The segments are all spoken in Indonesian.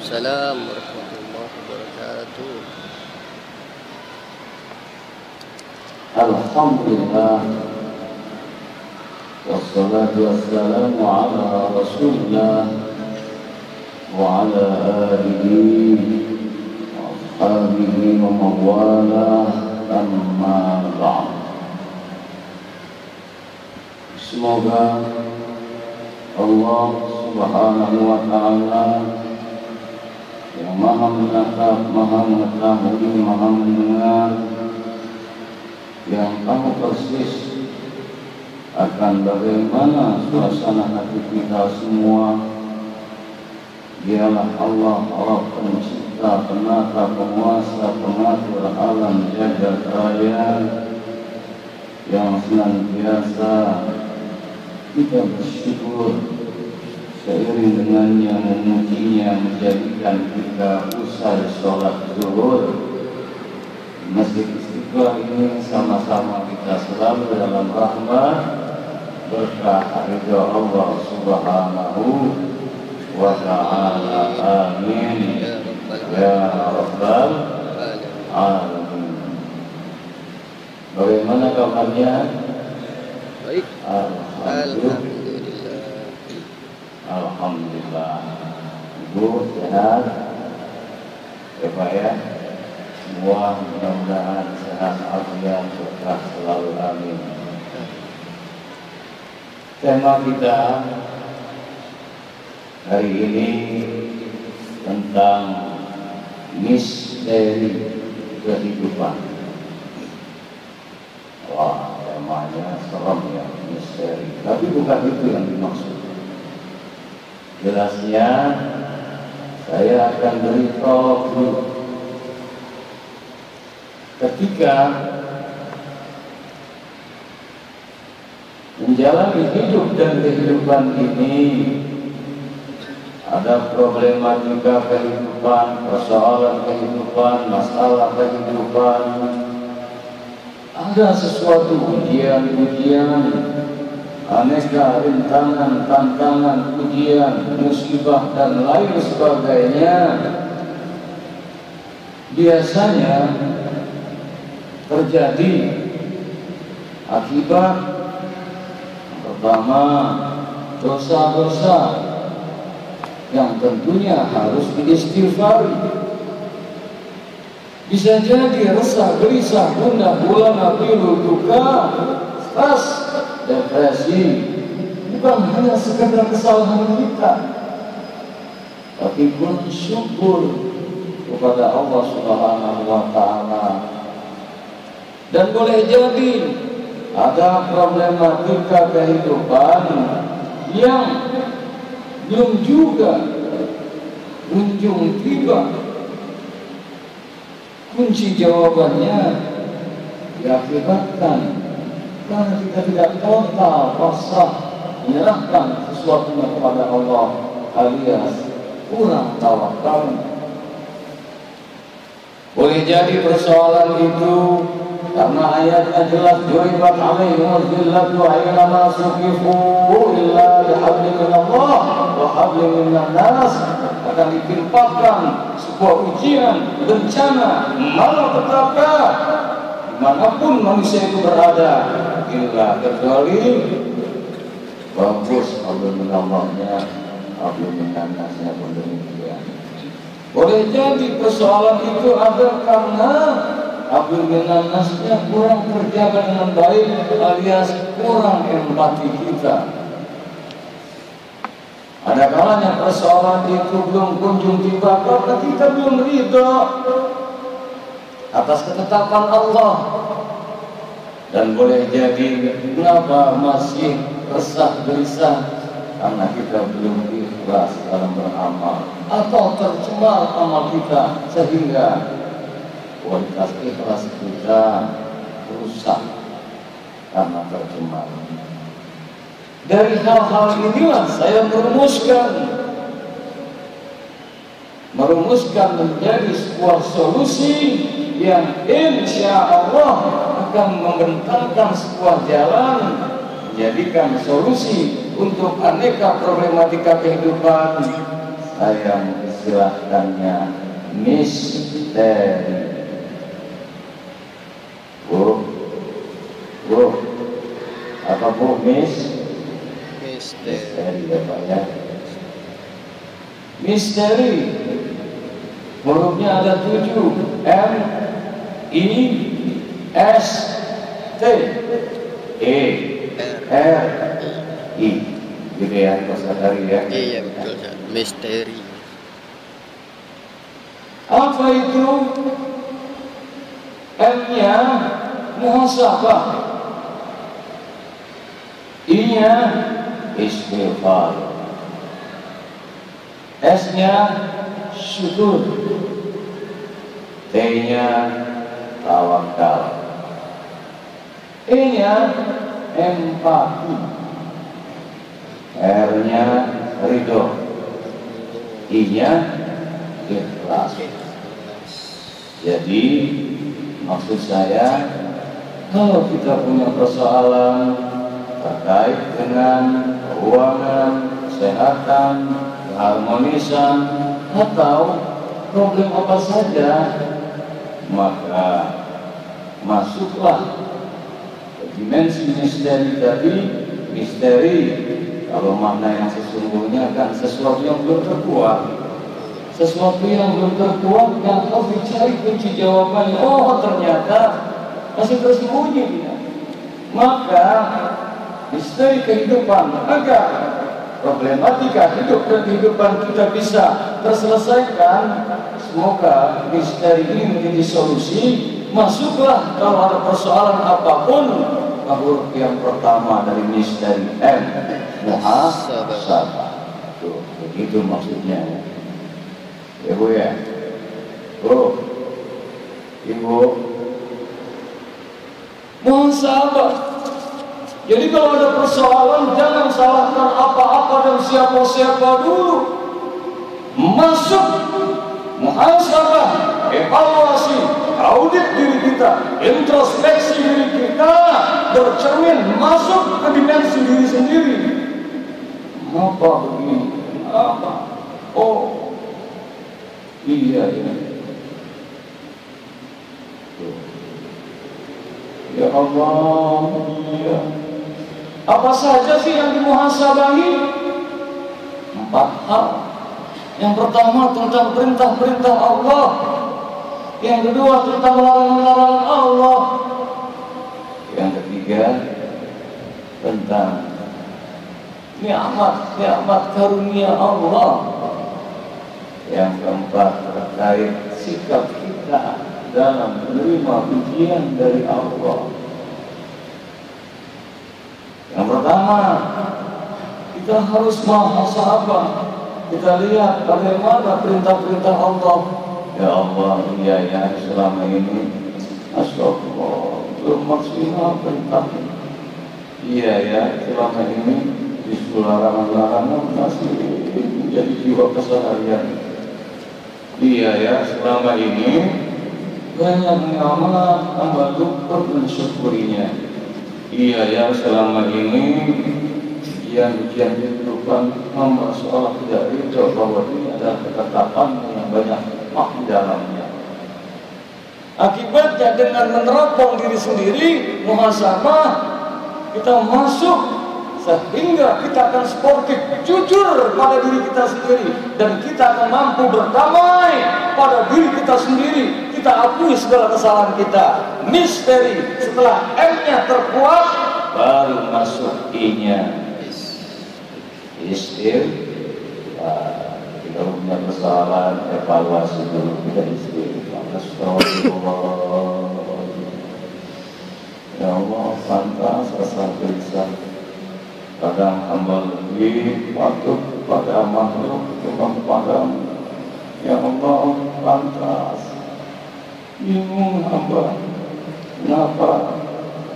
Waalaikumsalam warahmatullahi wabarakatuh. Alhamdulillah, wassalatu wassalamu ala rasulillah wa ala alihi wa ashabihi wa mawala, amma ba'd. Semoga Allah Subhanahu wa ta'ala yang maha menatap, maha mengetahui, maha mendengar, yang tahu persis akan bagaimana suasana hati kita semua. Dialah Allah, Allah pencipta, penata, penguasa, pengatur alam jagat raya, yang senantiasa kita bersyukur seiring dengannya memujinya, menjadikan kita usai sholat zuhur Masjid Istiqlal ini sama-sama kita selalu dalam rahmat berkah ridha Allah Subhanahu wa ta'ala. Amin ya rabbal alamin. Bagaimana kabarnya? Baik. Alhamdulillah. Alhamdulillah. Ibu sehat ya Pak ya? Semua mudah-mudahan sehat afiat berkah selalu, amin. Tema kita hari ini tentang misteri kehidupan. Wah, temanya serem ya, misteri. Tapi bukan itu yang dimaksud. Jelasnya saya akan beritahu dulu. Ketika menjalani hidup dan kehidupan ini, ada problematika kehidupan, persoalan kehidupan, masalah kehidupan, ada sesuatu ujian-ujian, aneka rintangan, tantangan, ujian, musibah dan lain sebagainya. Biasanya terjadi akibat pertama dosa-dosa yang tentunya harus diistighfari. Bisa jadi resah, gelisah, gundah gulana, pilu, duka, stres, depresi bukan hanya sekedar kesalahan kita, tapi pun syukur kepada Allah Subhanahu wa ta'ala. Dan boleh jadi ada problematika kehidupan yang belum juga kunjung tiba. Kunci jawabannya diakibatkan karena kita tidak total pasrah menyerahkan sesuatunya kepada Allah, alias kurang tawakal. Boleh jadi persoalan itu karena ayatnya jelas, duribat alaihimul zillatu aynama suqifu illa bihablin minallah wa hablin minan nas, akan ditimpakan sebuah ujian, bencana, malapetaka dimanapun manusia itu berada, illa kecuali bagus hablin minallahnya, hablin minan nasnya pun demikian. Boleh jadi persoalan itu ada karena hablum minan nasnya kurang terjaga dengan baik, alias kurang empati kita. Ada kalanya persoalan itu belum kunjung tiba karena kita belum ridha atas ketetapan Allah. Dan boleh jadi kenapa masih resah gelisah karena kita belum ikhlas dalam beramal, atau tercemar amal kita sehingga kualitas ikhlas kita rusak karena tercemar. Dari hal-hal inilah saya merumuskan menjadi sebuah solusi yang insya Allah akan membentangkan sebuah jalan, menjadikan solusi untuk aneka problematika kehidupan. Saya istilahkannya misteri. Bu, apa bu? Misteri ya Pak ya. Misteri hurufnya ada 7, M, I, S, T, E, R, I. Gitu ya, bahasa dari ya. Iya betul, misteri. Apa itu? M-nya muhasabah, I-nya istighfar, S-nya syukur, T-nya tawakal, E-nya empati, R-nya ridho, I-nya ikhlas. Jadi maksud saya, kalau kita punya persoalan terkait dengan keuangan, kesehatan, keharmonisan, atau problem apa saja, maka masuklah ke dimensi misteri tadi. Misteri kalau makna yang sesungguhnya kan sesuatu yang belum terkuat, sesuatu yang belum terkuat yang harus dicari kunci jawabannya. Oh ternyata masih tersembunyi dia. Maka misteri kehidupan, agar problematika hidup dan kehidupan kita bisa terselesaikan, semoga misteri ini menjadi solusi. Masuklah kalau ada persoalan apapun ke huruf yang pertama dari misteri M, muhasabah. Tuh, begitu maksudnya. Ya Bu ya, Bu, Ibu, muhasabah. Jadi kalau ada persoalan jangan salahkan apa-apa dan siapa-siapa dulu. Masuk muhasabah, evaluasi, audit diri kita, introspeksi diri kita, bercermin, masuk ke dimensi diri sendiri. Kenapa begini? Kenapa? Oh, iya ya. Ya Allah, iya. Apa saja sih yang dimuhasabahi? 4 hal. Yang pertama tentang perintah-perintah Allah. Yang kedua tentang larangan-larangan Allah. Yang ketiga tentang nikmat karunia Allah. Yang keempat terkait sikap kita dalam menerima ujian dari Allah. Yang pertama, kita harus muhasabah. Kita lihat bagaimana perintah-perintah Allah. Ya Allah, iya ya, selama ini astagfirullah, belum maksimal perintahnya. Iya ya, selama ini disuruh larangan-larangan masih menjadi jiwa keseharian. Iya ya, selama ini banyak mengamalkan hamba lupa mensyukurinya. Iya ya, selama ini ujian kehidupan hamba seolah tidak ridho bahwa ini adalah ketetapan yang banyak hikmah di dalamnya. Akibatnya dengan meneropong diri sendiri, muhasabah, kita masuk sehingga kita akan sportif, jujur pada diri kita sendiri, dan kita akan mampu berdamai pada diri kita sendiri. Kita akui segala kesalahan kita. Misteri setelah M-nya terkuat, baru masuk I-nya. Kita punya kesalahan, evaluasi dulu, kita istighfar. Astagfirullah. Ya Allah, pantas asal bisa. Kadang hamba lebih patuh pada makhluk ketimbang padamu. Ya Allah, pantas. Bingung hamba, kenapa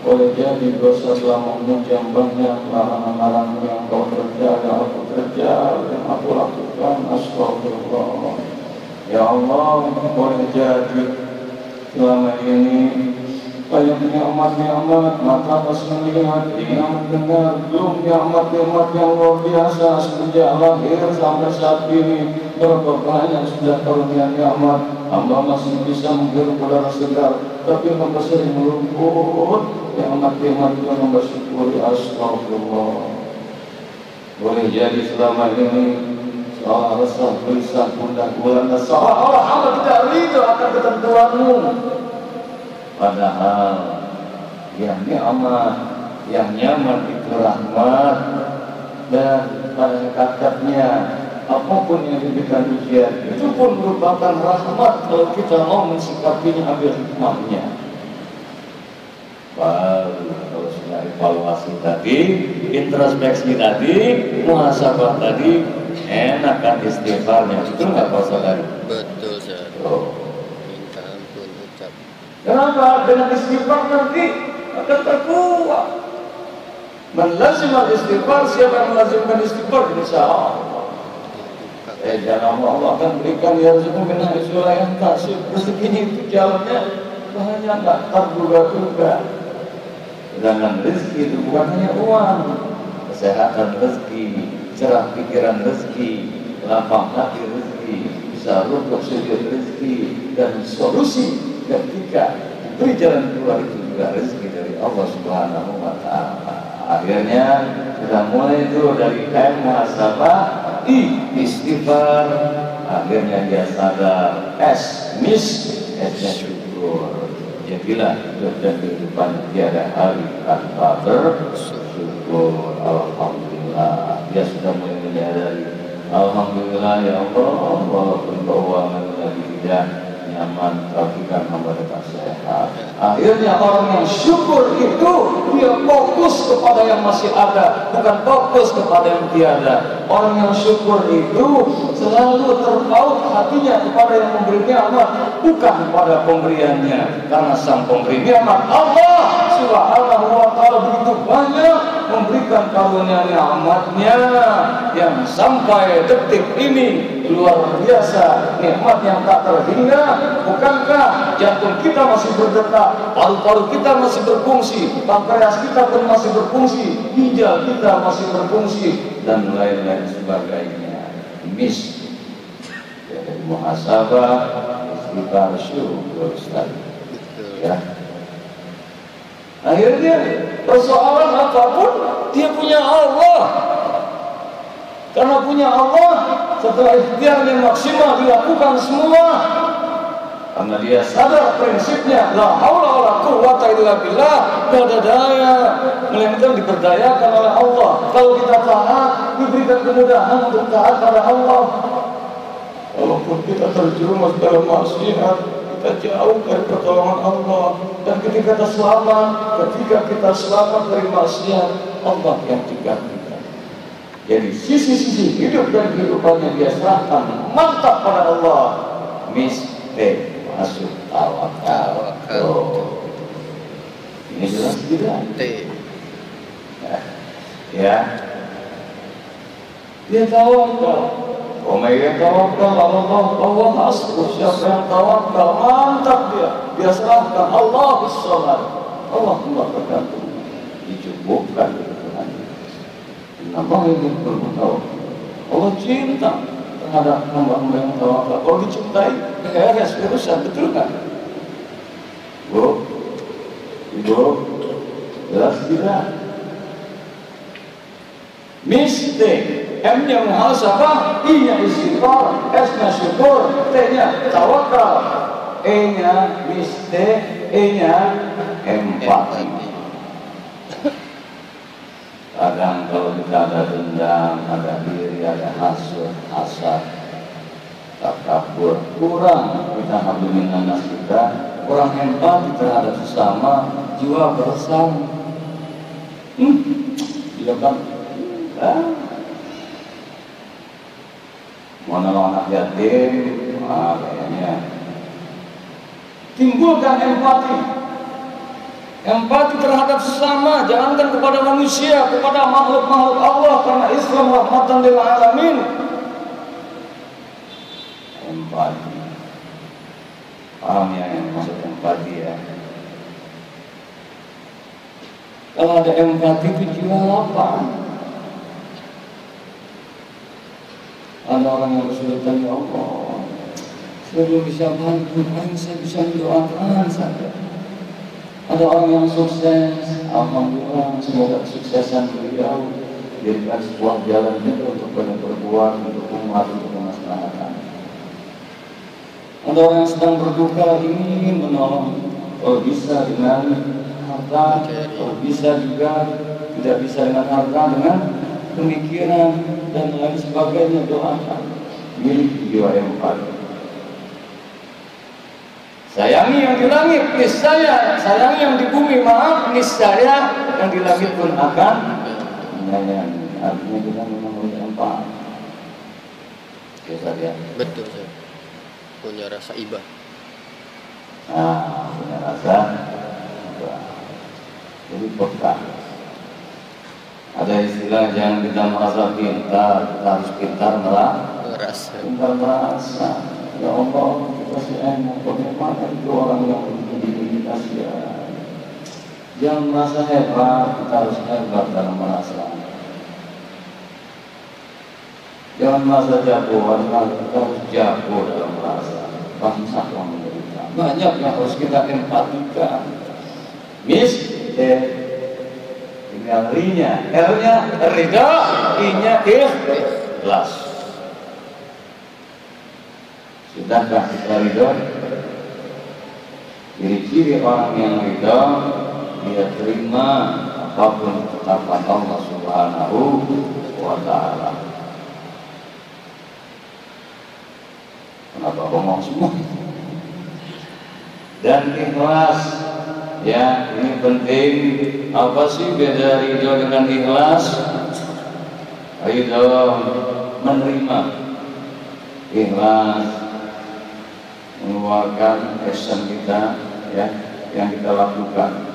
boleh jadi dosa selama mengucap banyak larangan-larangan yang kau kerja, yang aku kerja, yang aku lakukan. Astagfirullah. Ya Allah, boleh jadi selama ini banyaknya nikmat-nikmat, mata pas melihat, telinga mendengar, belum nikmat-nikmat yang luar biasa sejak lahir sampai saat ini. Berapa banyak sudah karunia nikmat, hamba masih bisa menghirup udara segar, tapi hamba sering meluput nikmat-nikmat yang hamba syukuri. Astagfirullah. Boleh jadi selama ini seolah resah, gelisah, gundah gulana, seolah-olah hamba tidak ridho akan ketentuanmu. Padahal yang nikmat, yang nyaman itu rahmat, dan pada hakikatnya apapun yang diberikan ujian itu pun merupakan rahmat kalau kita mau mensikapinya, ambil hikmahnya. Baru kalau sudah evaluasi tadi, introspeksi tadi, muhasabah tadi, enak kan istighfarnya. Betul nggak Pak Saudari? Betul, Ustaz. Minta ampun ucap. Kenapa? Dengan istighfar nanti akan terkuat. Melazimkan istighfar, siapa yang melazimkan istighfar? Insya Allah. Jangan Allah akan berikan ya rezeki min haitsu la yahtasib. Rezekinya itu jalannya banyak, nggak terduga-duga. Sedangkan rezeki itu bukan hanya uang, kesehatan rezeki, cerah pikiran rezeki, lapang hati rezeki, bisa rukuk sujud rezeki, dan solusi ketika diberi jalan keluar itu juga rezeki dari Allah Subhanahu wa Ta'ala. Akhirnya sudah mulai itu dari muhasabah, istighfar, akhirnya dia sadar, S-nya syukur. Jadilah hidup dan kehidupan tiada hari tanpa bersyukur. Alhamdulillah, dia sudah mulai menyadari, alhamdulillah ya Allah, walaupun keuangan lagi tidak nyaman, tapi kan hamba tetap sehat. Akhirnya orang yang syukur itu dia fokus kepada yang masih ada, bukan fokus kepada yang tiada. Orang yang syukur itu selalu terpaut hatinya kepada yang memberi nikmat, bukan kepada pemberiannya. Karena sang pemberi nikmat Allah Subhanahu wa Ta'ala begitu banyak memberikan karunia nikmatnya yang sampai detik ini luar biasa, nikmat yang tak terhingga. Bukankah jantung kita masih berdetak, paru-paru kita masih berfungsi, pankreas kita pun masih berfungsi, ginjal kita masih berfungsi, dan lain-lain sebagainya. Jadi muhasabah, istighfar, syukur, ya. Akhirnya persoalan apapun dia punya Allah. Karena punya Allah, setelah ikhtiar yang maksimal dilakukan semua. Karena dia sadar prinsipnya, la haula wala quwwata illa billah, tidak ada daya melainkan diberdayakan oleh Allah. Kalau kita taat, diberikan kemudahan untuk taat pada Allah. Walaupun kita terjerumus dalam maksiat, kita jauh dari pertolongan Allah. Dan ketika kita selamat dari maksiat, Allah yang cegah kita. Jadi sisi-sisi hidup dan kehidupannya dia serahkan mantap pada Allah. Masuk tawakal. Ini jelas tidak? Ya. Dia tawakal. Yang tawakal Allah hasbuh. Siapa yang tawakal mantap dia serahkan Allah bis-shamad. Allah bergantung, dicukupkan dengan Tuhan. Allah ingin bertawakal. Allah cinta terhadap hamba-hamba yang tawakal. Kalau dicintai, beres urusan, betul kan? Ibu, jelas tidak? M-nya muhasabah, I-nya istighfar, S-nya syukur, T-nya tawakal, E-nya E-nya empati. Kadang kalau kita ada dendam, ada diri, ada hasad, takabur, kurang kita hablimin nas kita, kurang empati terhadap sesama, jiwa bersama. Dia kan, mau nolong anak yatim, kayaknya timbulkan empati terhadap sesama, jangankan kepada manusia, kepada makhluk-makhluk Allah, karena Islam rahmatan lil alamin. Empati, paham ya yang maksud empati ya? Kalau ada empati itu jiwa lapang. Ada orang yang kesulitan, ya Allah, saya belum bisa bantu, paling saya bisa mendoakan saja. Ada orang yang sukses, alhamdulillah, semoga kesuksesan beliau jadikan sebuah jalan itu untuk berbuat, untuk umat, untuk kemaslahatan. Ada orang yang sedang berduka ingin menolong, kalau bisa dengan harta, kalau bisa juga tidak bisa dengan harta, dengan pemikiran dan lain sebagainya, doakan. Milik jiwa yang paling. Sayangi yang di langit, niscaya. Sayangi yang di bumi, maaf, niscaya yang di langit pun akan menyayangi. Artinya kita memang empat. Oke, saya. Betul, saya punya rasa ibah. Nah, punya rasa ibah. Jadi peka. Ada istilah, jangan kita merasa pintar, kita harus pintar merasa. Pintar merasa. Ya Allah, kita sayang, bagaimana itu orang yang mendidik kita sia. Jangan merasa hebat, kita harus hebat dalam merasa. Jangan merasa jago, kita harus jago dalam merasa. Bangsa yang menderita, banyak yang harus kita empatikan. Tinggal R-nya, ridha, I-nya ikhlas. Sudahkah kita ridha? Ciri-ciri orang yang ridha, dia terima apapun ketetapan Allah Subhanahu wa Ta'ala. Kenapa ngomong semua? Dan ikhlas, ya, ini penting. Apa sih beda ridho dengan ikhlas? Ridho menerima, ikhlas mengeluarkan action kita, ya, yang kita lakukan.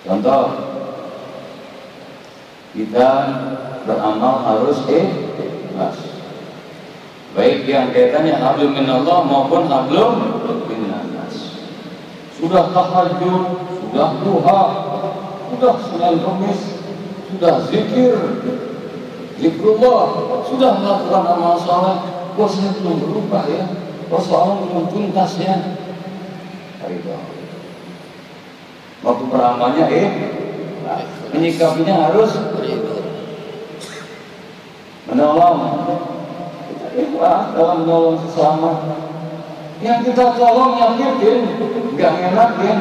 Contoh, kita beramal harus ikhlas, baik yang kaitannya hablum minallah maupun hablum minannas. Sudah tahajud, sudah duha, sudah Senin Kamis, sudah zikrullah, sudah melakukan amal saleh. Kok saya belum berubah ya? Kok soalnya belum tuntas ya? Ridho. Waktu beramalnya menyikapinya harus menolong. Kita ikhlas dalam menolong sesama. Yang kita tolong nyakitin, nggak ngenakin,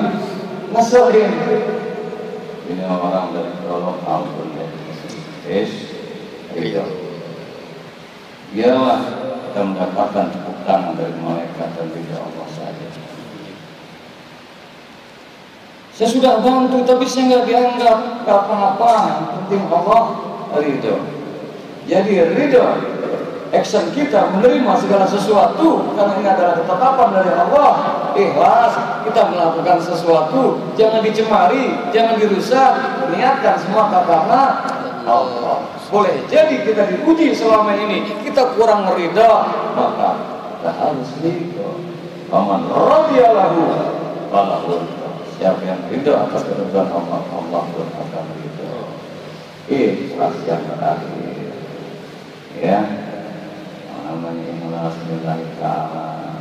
ngeselin. Ini orang dari tolong ampun ya. Ridho. Biarlah kita mendapatkan tepuk tangan dari malaikat dan ridho Allah saja. Saya sudah bantu tapi saya nggak dianggap apa-apa. Yang penting Allah ridho. Jadi ridho, action kita menerima segala sesuatu karena ini adalah ketetapan dari Allah. Ikhlas, kita melakukan sesuatu jangan dicemari, jangan dirusak, niatkan semua karena Allah. Boleh jadi kita diuji selama ini, kita kurang ridha, maka kita harus ridha. Faman radiyallahu falahu. Siapa yang ridha atas ketentuan Allah, Allah pun akan ridha. Ikhlas yang terakhir, ya, namanya ikhlas lillahi ta'ala.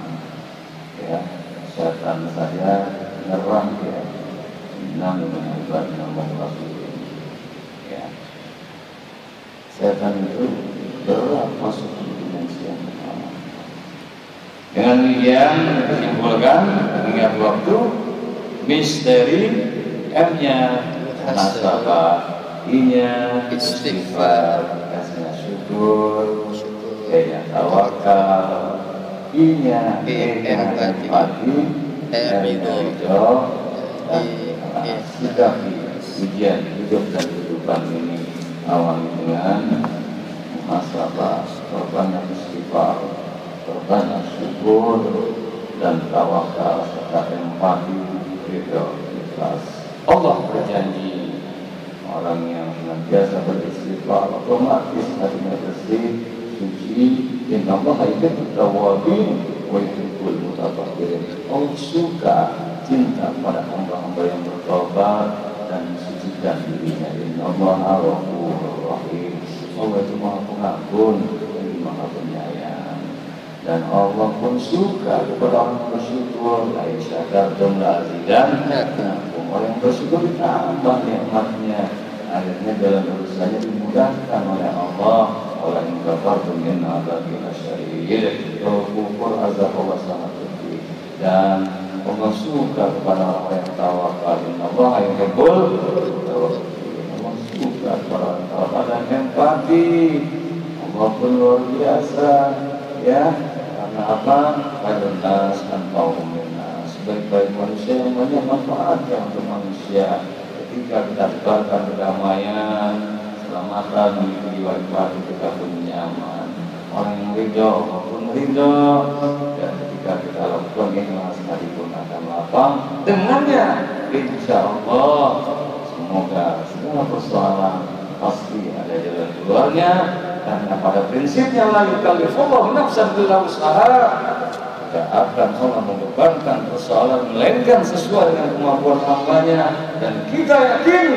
Ya, setan saja nyerang dia. Namanya ibadina mukhlasin. Ya. Setan itu berat masuk ke dimensi yang pertama. Dengan demikian disimpulkan, mengingat waktu, misteri, M-nya nasabah, I-nya istighfar, S-nya syukur, E-nya tawakal, I-nya empati, R-nya ridho, dan sikapi ujian hidup dan kehidupan ini. Awali dengan muhasabah, perbanyak istighfar, perbanyak syukur dan tawakal serta empati, ridho, ikhlas. Allah berjanji orang yang senantiasa beristighfar otomatis hatinya bersih, suci. Inna Allaha yuhibbut tawwabin wa yuhibbul mutatahhirin. Allah suka, cinta pada hamba-hamba Allah itu Maha Pengampun, Maha Penyayang. Dan Allah pun suka kepada orang yang bersyukur. La in syakartum la azidannakum. Orang yang bersyukur ditambah nikmatnya. Akhirnya dalam urusannya dimudahkan oleh Allah. Orang yang kafartum inna adzabi lasyadid. Kalau kufur azab Allah sangat pedih. Dan Allah suka kepada orang yang tawakal. Inna Allah yuhibbul tawakkilin. Allah suka kepada orang yang tawakal dan empati. Allah pun luar biasa, ya. Karena apa? Karena tanpa umumnya sebaik-baik manusia yang banyak manfaatnya untuk manusia. Ketika kita tebarkan kedamaian, keselamatan bagi jiwa kita pun nyaman. Orang yang ridho maupun ridho, dan ketika kita lakukan ikhlas tadi pun akan lapang. Dengannya, insya Allah, semoga segala persoalan pasti ada jalan keluarnya. Karena pada prinsipnya la yukallifullahu nafsan illa wus'aha. Tidak akan Allah membebankan persoalan melainkan sesuai dengan kemampuan hambanya. Dan kita yakin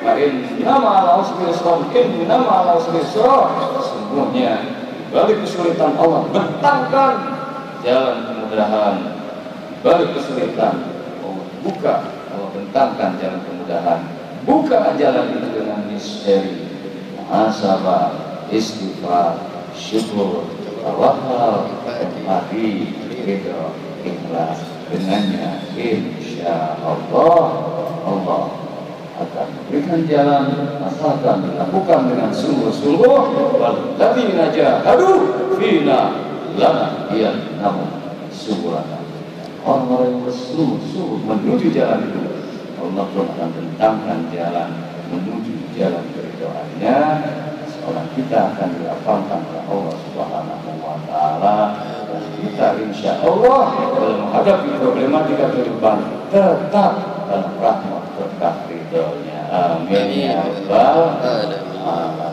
fa inna ma'al usri yusra, inna ma'al usri yusra. Sesungguhnya di balik kesulitan Allah bentangkan jalan kemudahan. Di balik kesulitan Allah buka, Allah bentangkan jalan kemudahan. Buka jalan itu dengan misteri, muhasabah, istighfar, syukur, tawakal, empati, ridho, ikhlas. Dengannya insya Allah Allah akan memberikan jalan asalkan dilakukan dengan sungguh-sungguh. Walladzina jahadu fina lanahdiyannahum subulana. Orang-orang yang bersungguh-sungguh menuju jalan itu, Allah pun akan bentangkan jalan menuju jalan keridhaannya. Orang kita akan dilapangkan oleh Allah Subhanahu wa Ta'ala, dan kita insya Allah dalam menghadapi problematika kehidupan tetap dalam rahmat berkah ridhonya. Amin ya rabbal alamin.